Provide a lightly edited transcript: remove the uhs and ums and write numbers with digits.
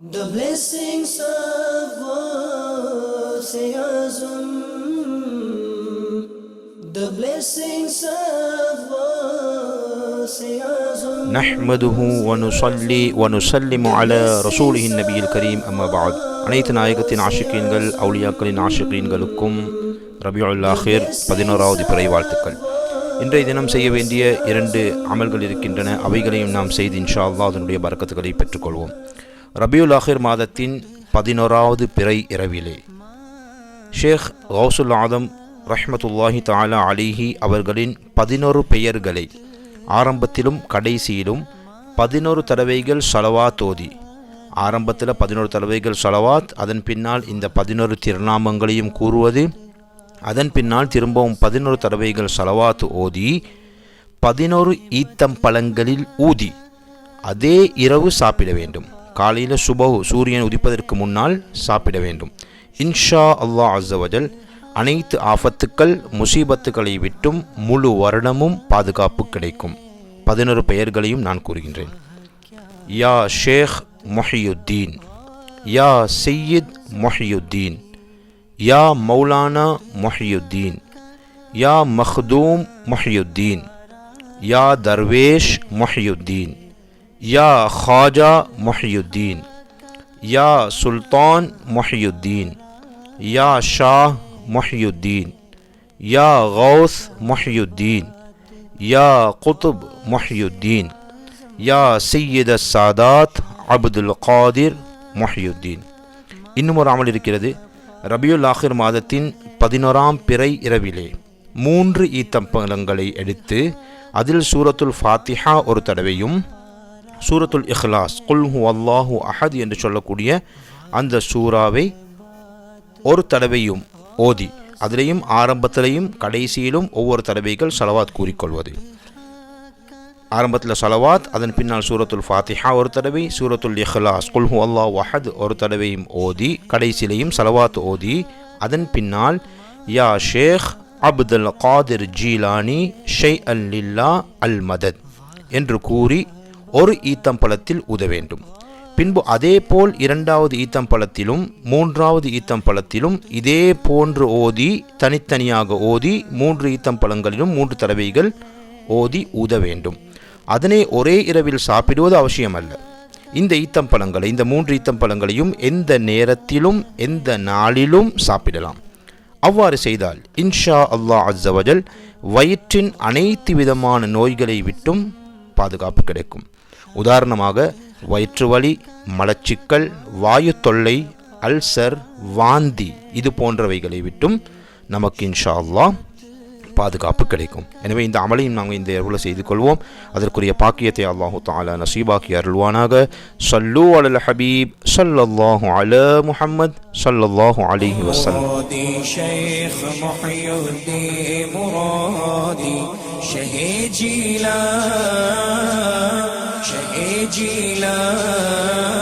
The blessings of Wassayazum, the blessings of Wassayazum. நஹ்மதுஹு வனுஸல்லி வனுஸல்லிமு அலா ரசூலிஹின் நபியில் கரீம் அம்மா பஅத். அனைத்து நாயகத்தின் ஆஷிகீன்கள் அவுலியாக்களின் ஆஷிகீன்களுக்கும் ரபியுல் ஆஹிர் 11வது பிறை வாழ்த்துக்கள். இன்றைய தினம் செய்ய வேண்டிய 2 அமல்கள் இருக்கின்றன. அவைகளையும் நாம் செய்து இன்ஷா அல்லாஹ் அதனுடைய பரக்கத்துகளை பெற்றுக்கொள்வோம். ரபியுல் ஆஹிர் மாதத்தின் 11வது பிறை இரவிலே ஷேக் கௌசுல் ஆதம் ரஹ்மத்துல்லாஹி தஆலா அலைஹி அவர்களின் 11 பெயர்களை ஆரம்பத்திலும் கடைசியிலும் 11 தடவைகள் ஸலவாத் ஓதி, ஆரம்பத்தில் 11 தடவைகள் ஸலவாத், அதன் பின்னால் இந்த 11 திருநாமங்களையும் கூறுவது, அதன் பின்னால் திரும்பவும் 11 தடவைகள் ஸலவாத் ஓதி 11 ஈத்தம்பழங்களில் ஊதி அதே இரவு சாப்பிட வேண்டும். காலையில் சுபஹ் சூரியன் உதிப்பதற்கு முன்னால் சாப்பிட வேண்டும். இன்ஷா அல்லாஹ் அஸ்ஸவஜல் அனைத்து ஆஃபத்துக்கள் முசீபத்துக்களை விட்டும் முழு வருடமும் பாதுகாப்பு கிடைக்கும். 11 பெயர்களையும் நான் கூறுகின்றேன். யா ஷேக் முஹியுத்தீன், யா சையீத் முஹியுத்தீன், யா மௌலானா முஹியுத்தீன், யா மக்தூம் முஹியுத்தீன், யா தர்வேஷ் முஹியுத்தீன், யா ख्वाजा मुहियुद्दीन, या सुल्तान मुहियुद्दीन, या शाह मुहियुद्दीन, या गौस मुहियुद्दीन, या कुतुब मुहियुद्दीन, या सैयद सादात அப்துல் காதிர் முஹியுத்தீன். இன்னும் ஒரு அமல் இருக்கிறது. ரபியுல் ஆஹிர் மாதத்தின் 11ஆம் பிறை இரவிலே 3 ஈத்தம்பழங்களை எடுத்து அதில் சூரத்துல் ஃபாத்திஹா ஒரு தடவையும், சூரத்துல் இஹ்லாஸ் குல் ஹுவல்லாஹு அஹத் என்று சொல்லக்கூடிய அந்த சூறாவை ஒரு தடவையும் ஓதி, அதிலேயும் ஆரம்பத்திலையும் கடைசியிலும் ஒவ்வொரு தடவைகள் ஸலவாத் கூறிக்கொள்வது. ஆரம்பத்தில் ஸலவாத், அதன் பின்னால் சூரத்துல் ஃபாத்திஹா ஒரு தடவை, சூரத்துல் இஹ்லாஸ் குல் ஹுவல்லாஹு அஹத் ஒரு தடவையும் ஓதி, கடைசியிலையும் ஸலவாத் ஓதி, அதன் பின்னால் யா ஷேக் அப்துல் காதிர் ஜீலானி ஷைஅன் லில்லா அல் மதத் என்று கூறி ஒரு ஈத்தம்பழத்தில் ஊத வேண்டும். பின்பு அதே போல் 2வது ஈத்தம்பழத்திலும் 3வது ஈத்தம்பழத்திலும் இதே போன்று ஓதி, தனித்தனியாக ஓதி 3 ஈத்தம்பழங்களிலும் 3 தடவைகள் ஓதி ஊத வேண்டும். அதனை ஒரே இரவில் சாப்பிடுவது அவசியமல்ல. இந்த ஈத்தம்பழங்களை, இந்த 3 ஈத்தம்பழங்களையும் எந்த நேரத்திலும் எந்த நாளிலும் சாப்பிடலாம். அவ்வாறு செய்தால் இன்ஷா அல்லாஹ் அஸ்ஸவஜல் வயிற்றின் அனைத்து விதமான நோய்களை விட்டும் பாதுகாப்பு கிடைக்கும். உதாரணமாக வயிற்று வலி, மலச்சிக்கல், வாயு தொல்லை, அல்சர், வாந்தி, இது போன்றவைகளை விட்டும் நமக்கு இன்ஷா அல்லாஹ் பாதுகாப்பு கிடைக்கும். எனவே இந்த அமலையும் நாங்கள் இந்த இரவில் செய்து கொள்வோம். அதற்குரிய பாக்கியத்தை அல்லாஹு தஆலா நசீபாக்கி அருள்வானாக. ஸல்லூ அலல் ஹபீப் ஸல்லல்லாஹு அலா முஹம்மத் ஸல்லல்லாஹு அலைஹி வஸல்லம். شهي جيلان